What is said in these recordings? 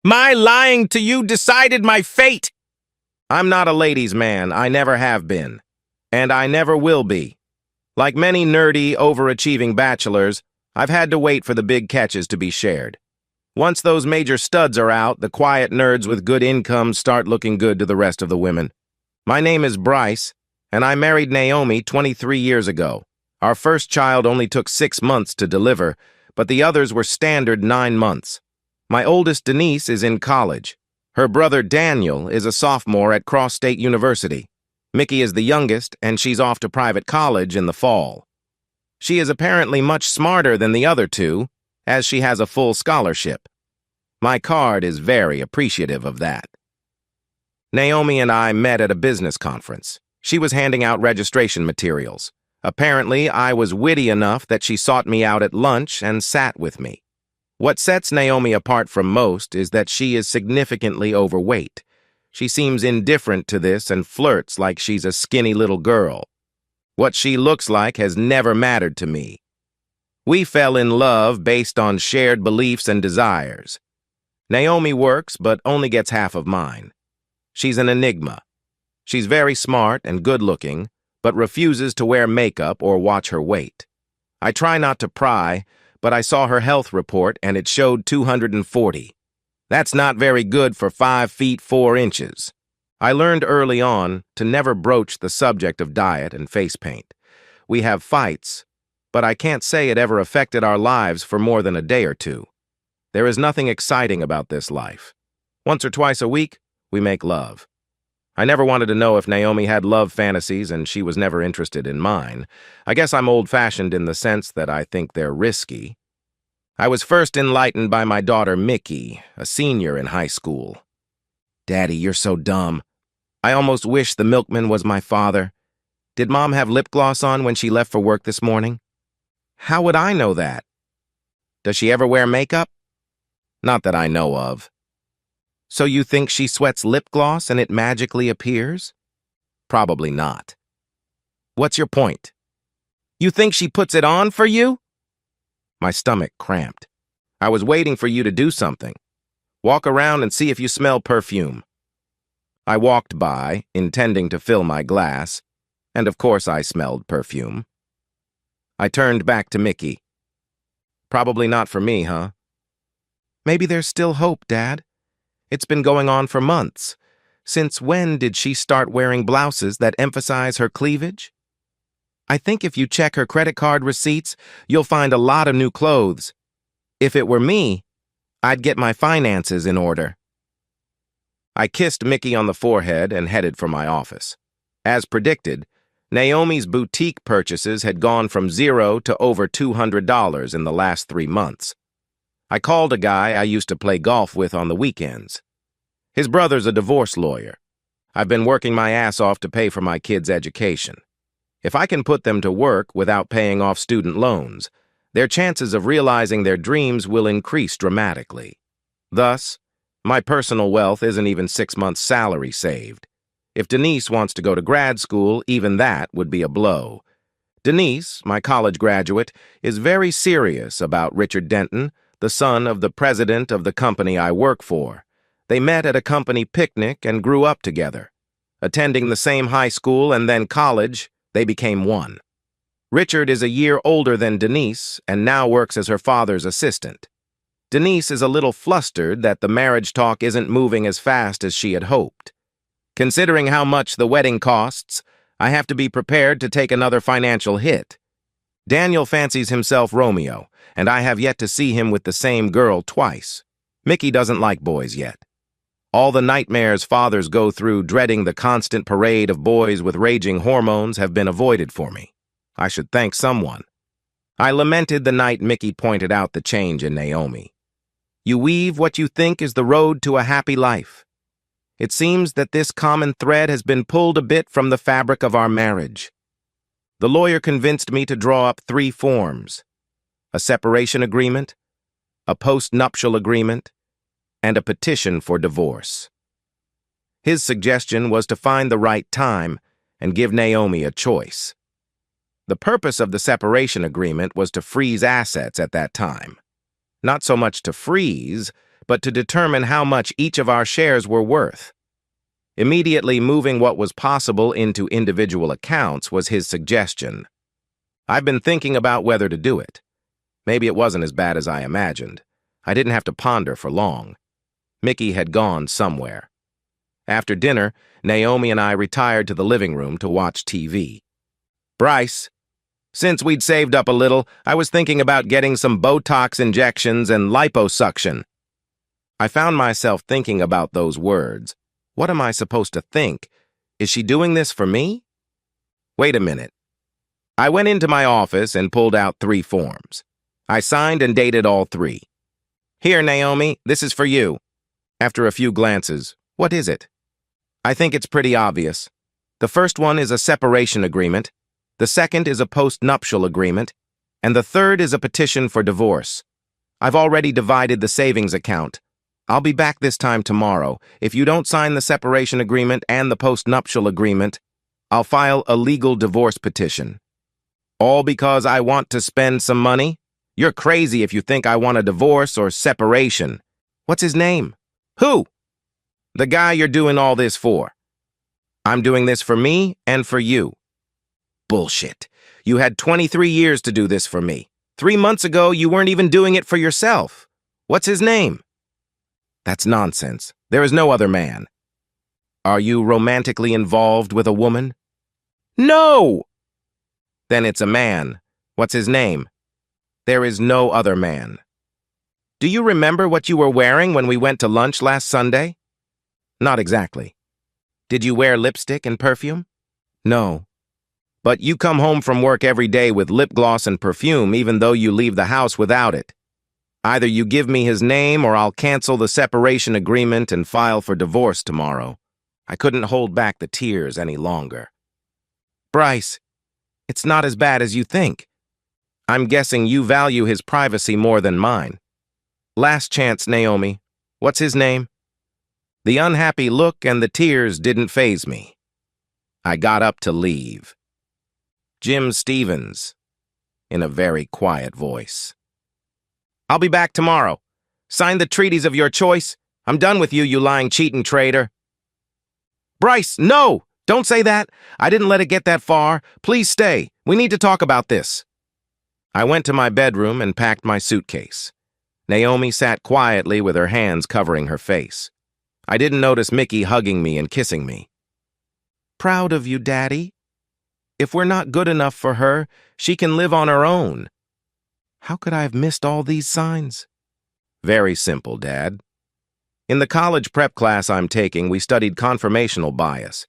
My lying to you decided my fate. I'm not a ladies' man. I never have been. And I never will be. Like many nerdy, overachieving bachelors, I've had to wait for the big catches to be shared. Once those major studs are out, the quiet nerds with good incomes start looking good to the rest of the women. My name is Bryce, and I married Naomi 23 years ago. Our first child only took 6 months to deliver, but the others were standard 9 months. My oldest, Denise, is in college. Her brother, Daniel, is a sophomore at Cross State University. Mickey is the youngest, and she's off to private college in the fall. She is apparently much smarter than the other two, as she has a full scholarship. My card is very appreciative of that. Naomi and I met at a business conference. She was handing out registration materials. Apparently, I was witty enough that she sought me out at lunch and sat with me. What sets Naomi apart from most is that she is significantly overweight. She seems indifferent to this and flirts like she's a skinny little girl. What she looks like has never mattered to me. We fell in love based on shared beliefs and desires. Naomi works, but only gets half of mine. She's an enigma. She's very smart and good-looking, but refuses to wear makeup or watch her weight. I try not to pry, but I saw her health report and it showed 240. That's not very good for 5 feet 4 inches. I learned early on to never broach the subject of diet and face paint. We have fights, but I can't say it ever affected our lives for more than a day or two. There is nothing exciting about this life. Once or twice a week, we make love. I never wanted to know if Naomi had love fantasies, and she was never interested in mine. I guess I'm old-fashioned in the sense that I think they're risky. I was first enlightened by my daughter Mickey, a senior in high school. Daddy, you're so dumb. I almost wish the milkman was my father. Did Mom have lip gloss on when she left for work this morning? How would I know that? Does she ever wear makeup? Not that I know of. So you think she sweats lip gloss and it magically appears? Probably not. What's your point? You think she puts it on for you? My stomach cramped. I was waiting for you to do something. Walk around and see if you smell perfume. I walked by, intending to fill my glass, and of course I smelled perfume. I turned back to Mickey. Probably not for me, huh? Maybe there's still hope, Dad. It's been going on for months. Since when did she start wearing blouses that emphasize her cleavage? I think if you check her credit card receipts, you'll find a lot of new clothes. If it were me, I'd get my finances in order. I kissed Mickey on the forehead and headed for my office. As predicted, Naomi's boutique purchases had gone from $0 to over $200 in the last 3 months. I called a guy I used to play golf with on the weekends. His brother's a divorce lawyer. I've been working my ass off to pay for my kids' education. If I can put them to work without paying off student loans, their chances of realizing their dreams will increase dramatically. Thus, my personal wealth isn't even 6 months' salary saved. If Denise wants to go to grad school, even that would be a blow. Denise, my college graduate, is very serious about Richard Denton, the son of the president of the company I work for. They met at a company picnic and grew up together. Attending the same high school and then college, they became one. Richard is a year older than Denise and now works as her father's assistant. Denise is a little flustered that the marriage talk isn't moving as fast as she had hoped. Considering how much the wedding costs, I have to be prepared to take another financial hit. Daniel fancies himself Romeo, and I have yet to see him with the same girl twice. Mickey doesn't like boys yet. All the nightmares fathers go through dreading the constant parade of boys with raging hormones have been avoided for me. I should thank someone. I lamented the night Mickey pointed out the change in Naomi. You weave what you think is the road to a happy life. It seems that this common thread has been pulled a bit from the fabric of our marriage. The lawyer convinced me to draw up 3 forms: a separation agreement, a post-nuptial agreement, and a petition for divorce. His suggestion was to find the right time and give Naomi a choice. The purpose of the separation agreement was to freeze assets at that time. Not so much to freeze, but to determine how much each of our shares were worth. Immediately moving what was possible into individual accounts was his suggestion. I've been thinking about whether to do it. Maybe it wasn't as bad as I imagined. I didn't have to ponder for long. Mickey had gone somewhere. After dinner, Naomi and I retired to the living room to watch TV. Bryce, since we'd saved up a little, I was thinking about getting some Botox injections and liposuction. I found myself thinking about those words. What am I supposed to think? Is she doing this for me? Wait a minute. I went into my office and pulled out 3 forms. I signed and dated all 3. Here, Naomi, this is for you. After a few glances, what is it? I think it's pretty obvious. The first one is a separation agreement, the second is a post-nuptial agreement, and the third is a petition for divorce. I've already divided the savings account. I'll be back this time tomorrow. If you don't sign the separation agreement and the post-nuptial agreement, I'll file a legal divorce petition. All because I want to spend some money? You're crazy if you think I want a divorce or separation. What's his name? Who? The guy you're doing all this for. I'm doing this for me and for you. Bullshit. You had 23 years to do this for me. 3 months ago, you weren't even doing it for yourself. What's his name? That's nonsense. There is no other man. Are you romantically involved with a woman? No! Then it's a man. What's his name? There is no other man. Do you remember what you were wearing when we went to lunch last Sunday? Not exactly. Did you wear lipstick and perfume? No. But you come home from work every day with lip gloss and perfume even though you leave the house without it. Either you give me his name or I'll cancel the separation agreement and file for divorce tomorrow. I couldn't hold back the tears any longer. Bryce, it's not as bad as you think. I'm guessing you value his privacy more than mine. Last chance, Naomi. What's his name? The unhappy look and the tears didn't faze me. I got up to leave. Jim Stevens, in a very quiet voice. I'll be back tomorrow. Sign the treaties of your choice. I'm done with you, you lying, cheating traitor. Bryce, no! Don't say that. I didn't let it get that far. Please stay. We need to talk about this. I went to my bedroom and packed my suitcase. Naomi sat quietly with her hands covering her face. I didn't notice Mickey hugging me and kissing me. Proud of you, Daddy. If we're not good enough for her, she can live on her own. How could I have missed all these signs? Very simple, Dad. In the college prep class I'm taking, we studied confirmational bias.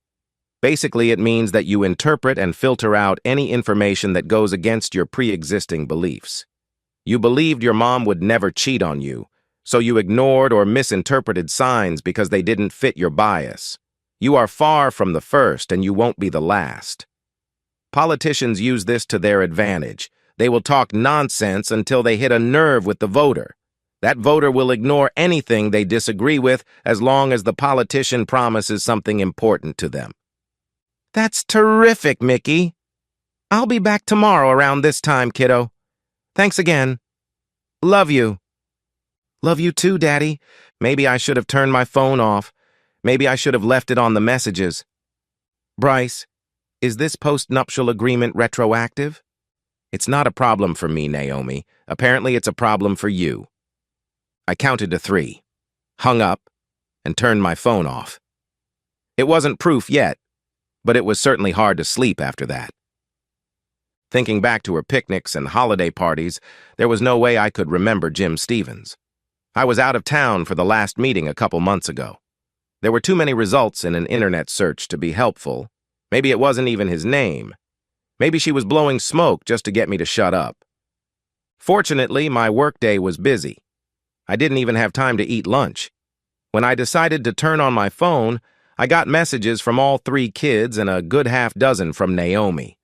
Basically, it means that you interpret and filter out any information that goes against your pre-existing beliefs. You believed your mom would never cheat on you, so you ignored or misinterpreted signs because they didn't fit your bias. You are far from the first, and you won't be the last. Politicians use this to their advantage. They will talk nonsense until they hit a nerve with the voter. That voter will ignore anything they disagree with as long as the politician promises something important to them. That's terrific, Mickey. I'll be back tomorrow around this time, kiddo. Thanks again. Love you. Love you too, Daddy. Maybe I should have turned my phone off. Maybe I should have left it on the messages. Bryce, is this post-nuptial agreement retroactive? It's not a problem for me, Naomi. Apparently it's a problem for you. I counted to 3, hung up, and turned my phone off. It wasn't proof yet, but it was certainly hard to sleep after that. Thinking back to her picnics and holiday parties, there was no way I could remember Jim Stevens. I was out of town for the last meeting a couple months ago. There were too many results in an internet search to be helpful. Maybe it wasn't even his name. Maybe she was blowing smoke just to get me to shut up. Fortunately, my workday was busy. I didn't even have time to eat lunch. When I decided to turn on my phone, I got messages from all 3 kids and a good half dozen from Naomi.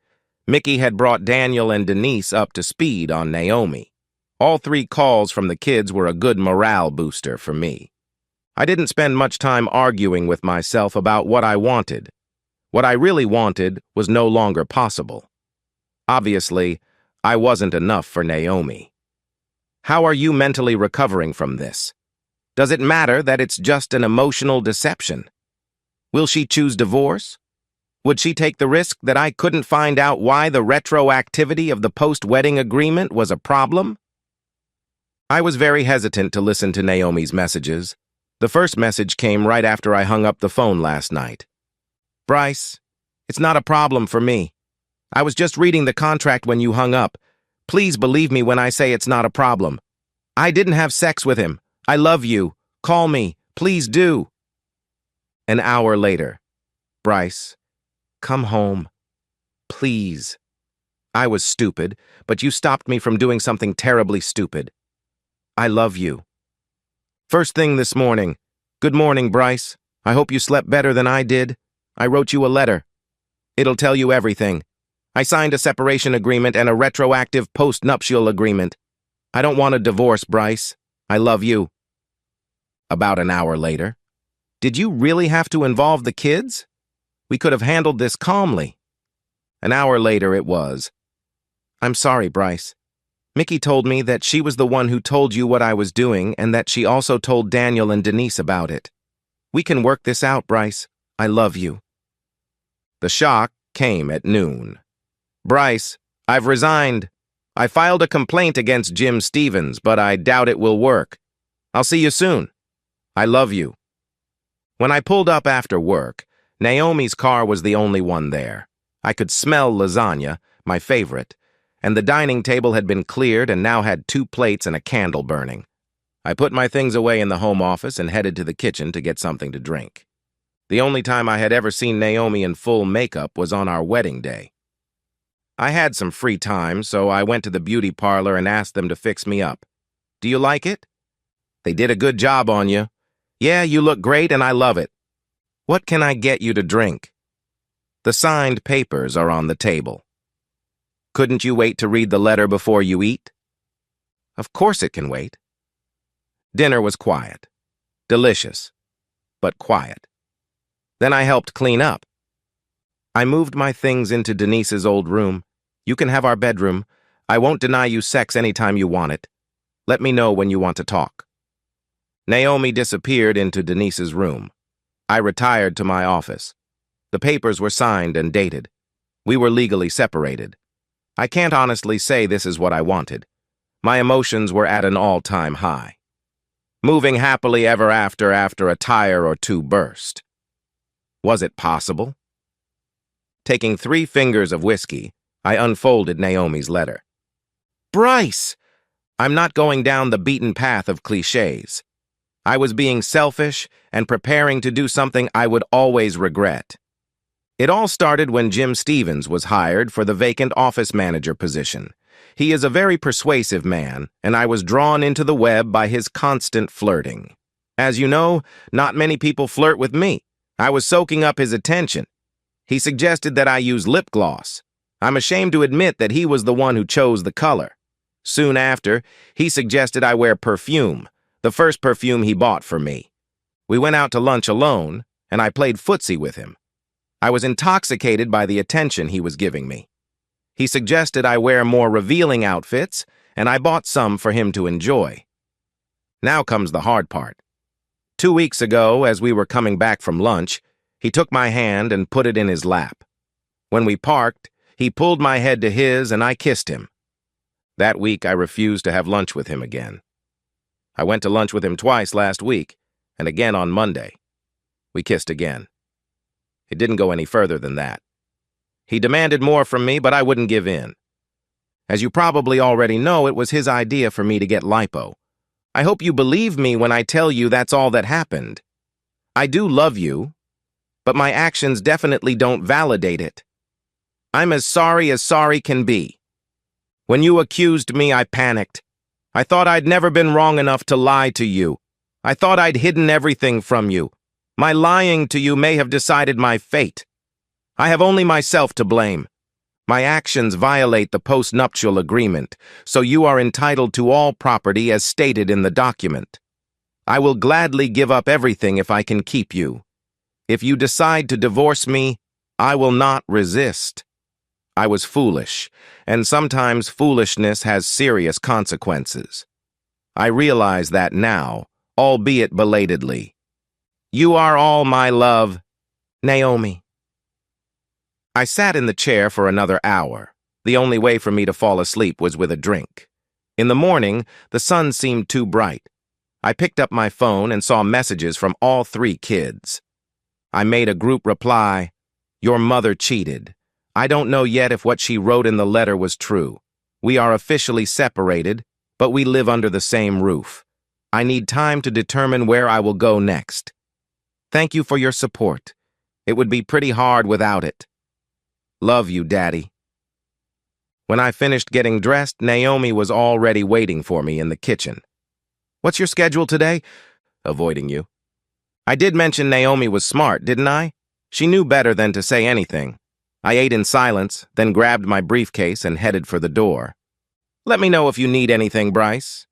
Mickey had brought Daniel and Denise up to speed on Naomi. All 3 calls from the kids were a good morale booster for me. I didn't spend much time arguing with myself about what I wanted. What I really wanted was no longer possible. Obviously, I wasn't enough for Naomi. How are you mentally recovering from this? Does it matter that it's just an emotional deception? Will she choose divorce? Would she take the risk that I couldn't find out why the retroactivity of the post-wedding agreement was a problem? I was very hesitant to listen to Naomi's messages. The first message came right after I hung up the phone last night. Bryce, it's not a problem for me. I was just reading the contract when you hung up. Please believe me when I say it's not a problem. I didn't have sex with him. I love you. Call me. Please do. An hour later. Bryce, come home. Please. I was stupid, but you stopped me from doing something terribly stupid. I love you. First thing this morning. Good morning, Bryce. I hope you slept better than I did. I wrote you a letter. It'll tell you everything. I signed a separation agreement and a retroactive post-nuptial agreement. I don't want a divorce, Bryce. I love you. About an hour later. Did you really have to involve the kids? We could have handled this calmly. An hour later it was. I'm sorry, Bryce. Mickey told me that she was the one who told you what I was doing and that she also told Daniel and Denise about it. We can work this out, Bryce. I love you. The shock came at noon. Bryce, I've resigned. I filed a complaint against Jim Stevens, but I doubt it will work. I'll see you soon. I love you. When I pulled up after work, Naomi's car was the only one there. I could smell lasagna, my favorite, and the dining table had been cleared and now had 2 plates and a candle burning. I put my things away in the home office and headed to the kitchen to get something to drink. The only time I had ever seen Naomi in full makeup was on our wedding day. I had some free time, so I went to the beauty parlor and asked them to fix me up. Do you like it? They did a good job on you. Yeah, you look great and I love it. What can I get you to drink? The signed papers are on the table. Couldn't you wait to read the letter before you eat? Of course it can wait. Dinner was quiet. Delicious, but quiet. Then I helped clean up. I moved my things into Denise's old room. You can have our bedroom. I won't deny you sex anytime you want it. Let me know when you want to talk. Naomi disappeared into Denise's room. I retired to my office. The papers were signed and dated. We were legally separated. I can't honestly say this is what I wanted. My emotions were at an all-time high. Moving happily ever after a tire or 2 burst. Was it possible? Taking 3 fingers of whiskey, I unfolded Naomi's letter. Bryce! I'm not going down the beaten path of cliches. I was being selfish and preparing to do something I would always regret. It all started when Jim Stevens was hired for the vacant office manager position. He is a very persuasive man, and I was drawn into the web by his constant flirting. As you know, not many people flirt with me. I was soaking up his attention. He suggested that I use lip gloss. I'm ashamed to admit that he was the one who chose the color. Soon after, he suggested I wear perfume, the first perfume he bought for me. We went out to lunch alone, and I played footsie with him. I was intoxicated by the attention he was giving me. He suggested I wear more revealing outfits, and I bought some for him to enjoy. Now comes the hard part. 2 weeks ago, as we were coming back from lunch, he took my hand and put it in his lap. When we parked, he pulled my head to his and I kissed him. That week, I refused to have lunch with him again. I went to lunch with him twice last week, and again on Monday. We kissed again. It didn't go any further than that. He demanded more from me, but I wouldn't give in. As you probably already know, it was his idea for me to get lipo. I hope you believe me when I tell you that's all that happened. I do love you, but my actions definitely don't validate it. I'm as sorry can be. When you accused me, I panicked. I thought I'd never been wrong enough to lie to you. I thought I'd hidden everything from you. My lying to you may have decided my fate. I have only myself to blame. My actions violate the post-nuptial agreement, so you are entitled to all property as stated in the document. I will gladly give up everything if I can keep you. If you decide to divorce me, I will not resist. I was foolish, and sometimes foolishness has serious consequences. I realize that now, albeit belatedly. You are all my love, Naomi. I sat in the chair for another hour. The only way for me to fall asleep was with a drink. In the morning, the sun seemed too bright. I picked up my phone and saw messages from all 3 kids. I made a group reply, "Your mother cheated. I don't know yet if what she wrote in the letter was true. We are officially separated, but we live under the same roof. I need time to determine where I will go next. Thank you for your support. It would be pretty hard without it. Love you, Daddy." When I finished getting dressed, Naomi was already waiting for me in the kitchen. "What's your schedule today?" Avoiding you. I did mention Naomi was smart, didn't I? She knew better than to say anything. I ate in silence, then grabbed my briefcase and headed for the door. "Let me know if you need anything, Bryce."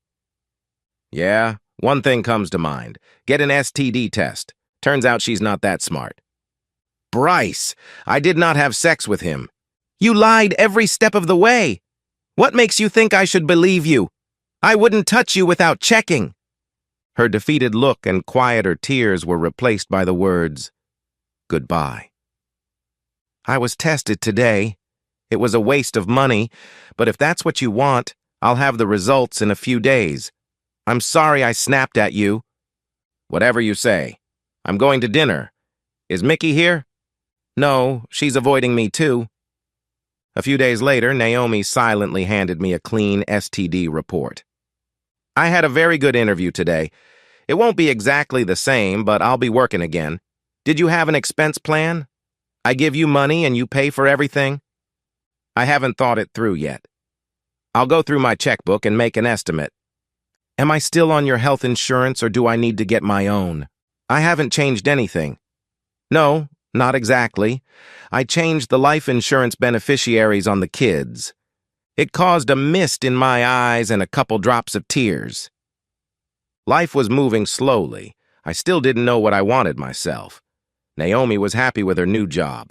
"Yeah, one thing comes to mind. Get an STD test. Turns out she's not that smart." "Bryce, I did not have sex with him." "You lied every step of the way. What makes you think I should believe you? I wouldn't touch you without checking." Her defeated look and quieter tears were replaced by the words, "Goodbye." "I was tested today. It was a waste of money, but if that's what you want, I'll have the results in a few days. I'm sorry I snapped at you." "Whatever you say. I'm going to dinner. Is Mickey here?" "No, she's avoiding me too." A few days later, Naomi silently handed me a clean STD report. "I had a very good interview today. It won't be exactly the same, but I'll be working again. Did you have an expense plan? I give you money and you pay for everything?" "I haven't thought it through yet. I'll go through my checkbook and make an estimate." "Am I still on your health insurance or do I need to get my own?" "I haven't changed anything." "No, not exactly. I changed the life insurance beneficiaries on the kids. It caused a mist in my eyes and a couple drops of tears." Life was moving slowly. I still didn't know what I wanted myself. Naomi was happy with her new job.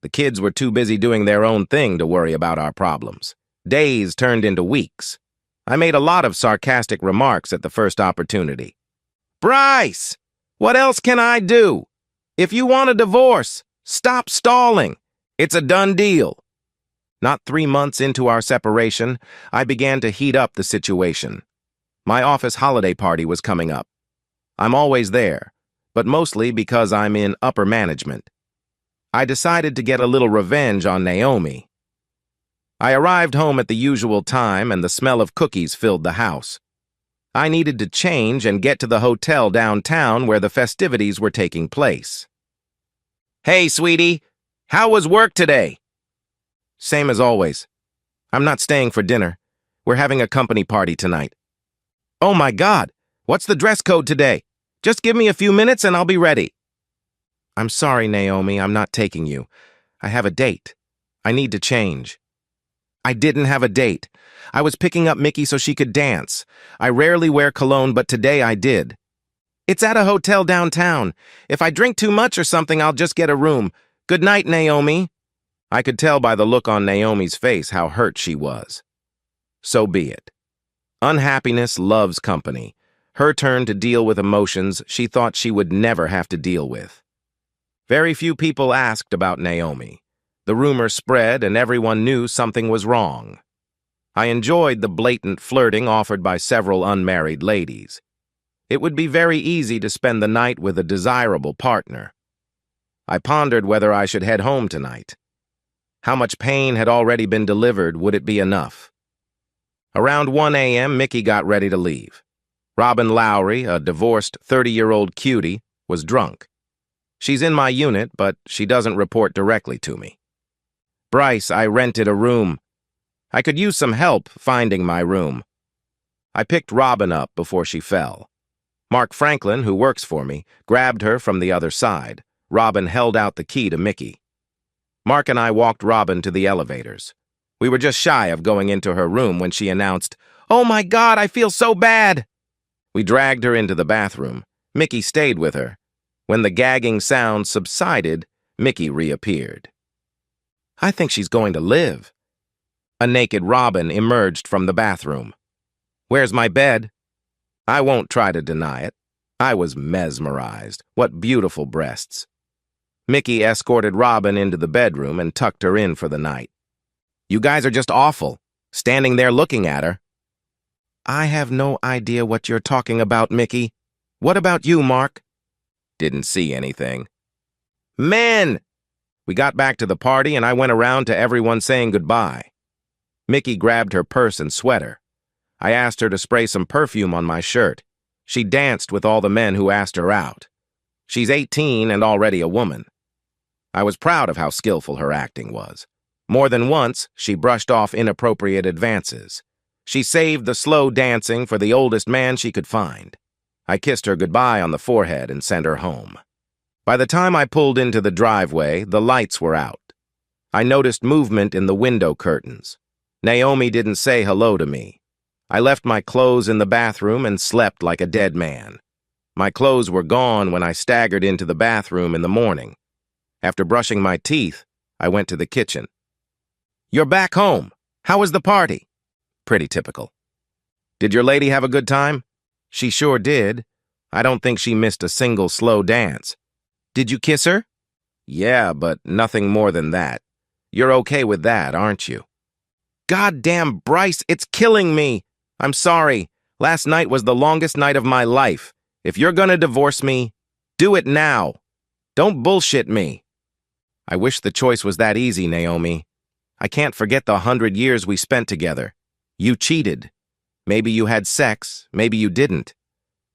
The kids were too busy doing their own thing to worry about our problems. Days turned into weeks. I made a lot of sarcastic remarks at the first opportunity. "Bryce, what else can I do? If you want a divorce, stop stalling. It's a done deal." Not 3 months into our separation, I began to heat up the situation. My office holiday party was coming up. I'm always there, but mostly because I'm in upper management. I decided to get a little revenge on Naomi. I arrived home at the usual time and the smell of cookies filled the house. I needed to change and get to the hotel downtown where the festivities were taking place. "Hey, sweetie, how was work today?" "Same as always. I'm not staying for dinner. We're having a company party tonight." "Oh my God, what's the dress code today? Just give me a few minutes and I'll be ready." "I'm sorry, Naomi, I'm not taking you. I have a date. I need to change." "I didn't have a date. I was picking up Mickey so she could dance. I rarely wear cologne, but today I did." "It's at a hotel downtown. If I drink too much or something, I'll just get a room. Good night, Naomi." I could tell by the look on Naomi's face how hurt she was. So be it. Unhappiness loves company. Her turn to deal with emotions she thought she would never have to deal with. Very few people asked about Naomi. The rumor spread and everyone knew something was wrong. I enjoyed the blatant flirting offered by several unmarried ladies. It would be very easy to spend the night with a desirable partner. I pondered whether I should head home tonight. How much pain had already been delivered, would it be enough? Around 1 a.m., Mickey got ready to leave. Robin Lowry, a divorced 30-year-old cutie, was drunk. She's in my unit, but she doesn't report directly to me. "Bryce, I rented a room. I could use some help finding my room." I picked Robin up before she fell. Mark Franklin, who works for me, grabbed her from the other side. Robin held out the key to Mickey. Mark and I walked Robin to the elevators. We were just shy of going into her room when she announced, "Oh my God, I feel so bad." We dragged her into the bathroom. Mickey stayed with her. When the gagging sound subsided, Mickey reappeared. "I think she's going to live." A naked Robin emerged from the bathroom. "Where's my bed?" I won't try to deny it. I was mesmerized. What beautiful breasts. Mickey escorted Robin into the bedroom and tucked her in for the night. You guys are just awful, standing there looking at her. I have no idea what you're talking about, Mickey. What about you, Mark? Didn't see anything. Men! We got back to the party and I went around to everyone saying goodbye. Mickey grabbed her purse and sweater. I asked her to spray some perfume on my shirt. She danced with all the men who asked her out. She's 18 and already a woman. I was proud of how skillful her acting was. More than once, she brushed off inappropriate advances. She saved the slow dancing for the oldest man she could find. I kissed her goodbye on the forehead and sent her home. By the time I pulled into the driveway, the lights were out. I noticed movement in the window curtains. Naomi didn't say hello to me. I left my clothes in the bathroom and slept like a dead man. My clothes were gone when I staggered into the bathroom in the morning. After brushing my teeth, I went to the kitchen. You're back home. How was the party? Pretty typical. Did your lady have a good time? She sure did. I don't think she missed a single slow dance. Did you kiss her? Yeah, but nothing more than that. You're okay with that, aren't you? Goddamn, Bryce, it's killing me. I'm sorry. Last night was the longest night of my life. If you're gonna divorce me, do it now. Don't bullshit me. I wish the choice was that easy, Naomi. I can't forget the 100 years we spent together. You cheated. Maybe you had sex, maybe you didn't.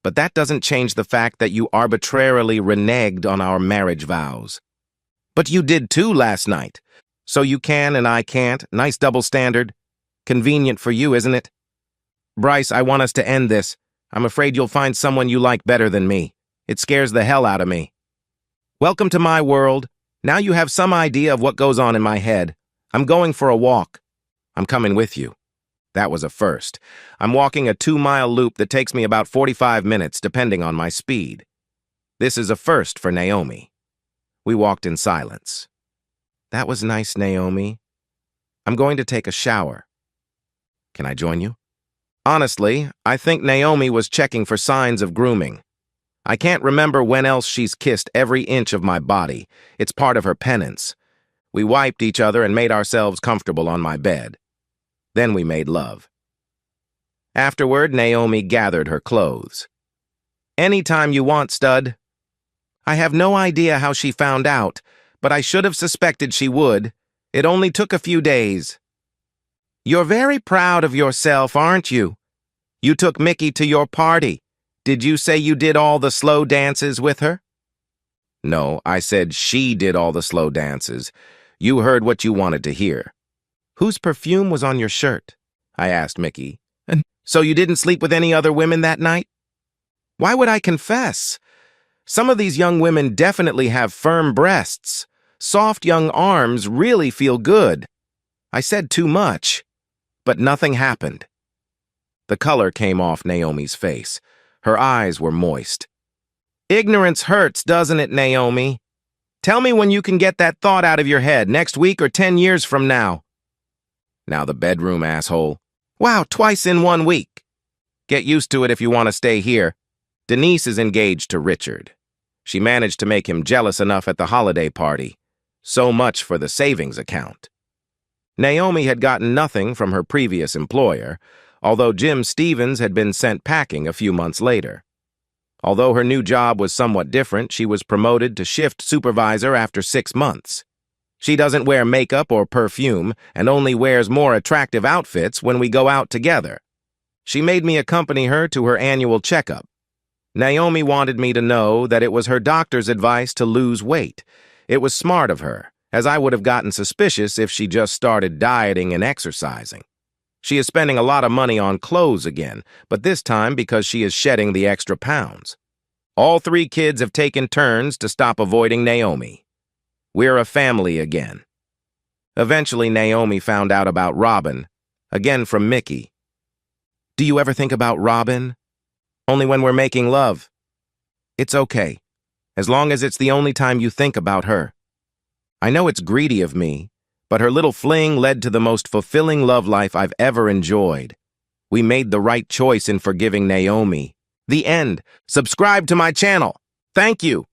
But that doesn't change the fact that you arbitrarily reneged on our marriage vows. But you did too last night. So you can and I can't. Nice double standard. Convenient for you, isn't it? Bryce, I want us to end this. I'm afraid you'll find someone you like better than me. It scares the hell out of me. Welcome to my world. Now you have some idea of what goes on in my head. I'm going for a walk. I'm coming with you. That was a first. I'm walking a 2-mile loop that takes me about 45 minutes, depending on my speed. This is a first for Naomi. We walked in silence. That was nice, Naomi. I'm going to take a shower. Can I join you? Honestly, I think Naomi was checking for signs of grooming. I can't remember when else she's kissed every inch of my body. It's part of her penance. We wiped each other and made ourselves comfortable on my bed. Then we made love. Afterward, Naomi gathered her clothes. Anytime you want, stud. I have no idea how she found out, but I should have suspected she would. It only took a few days. You're very proud of yourself, aren't you? You took Mickey to your party. Did you say you did all the slow dances with her? No, I said she did all the slow dances. You heard what you wanted to hear. Whose perfume was on your shirt? I asked Mickey. And so you didn't sleep with any other women that night? Why would I confess? Some of these young women definitely have firm breasts. Soft young arms really feel good. I said too much, but nothing happened. The color came off Naomi's face. Her eyes were moist. Ignorance hurts, doesn't it, Naomi? Tell me when you can get that thought out of your head, next week or 10 years from now. Now the bedroom, asshole. Wow, twice in 1 week. Get used to it if you want to stay here. Denise is engaged to Richard. She managed to make him jealous enough at the holiday party. So much for the savings account. Naomi had gotten nothing from her previous employer, although Jim Stevens had been sent packing a few months later. Although her new job was somewhat different, she was promoted to shift supervisor after 6 months. She doesn't wear makeup or perfume and only wears more attractive outfits when we go out together. She made me accompany her to her annual checkup. Naomi wanted me to know that it was her doctor's advice to lose weight. It was smart of her, as I would have gotten suspicious if she just started dieting and exercising. She is spending a lot of money on clothes again, but this time because she is shedding the extra pounds. All 3 kids have taken turns to stop avoiding Naomi. We're a family again. Eventually, Naomi found out about Robin, again from Mickey. Do you ever think about Robin? Only when we're making love. It's okay, as long as it's the only time you think about her. I know it's greedy of me, but her little fling led to the most fulfilling love life I've ever enjoyed. We made the right choice in forgiving Naomi. The end. Subscribe to my channel. Thank you.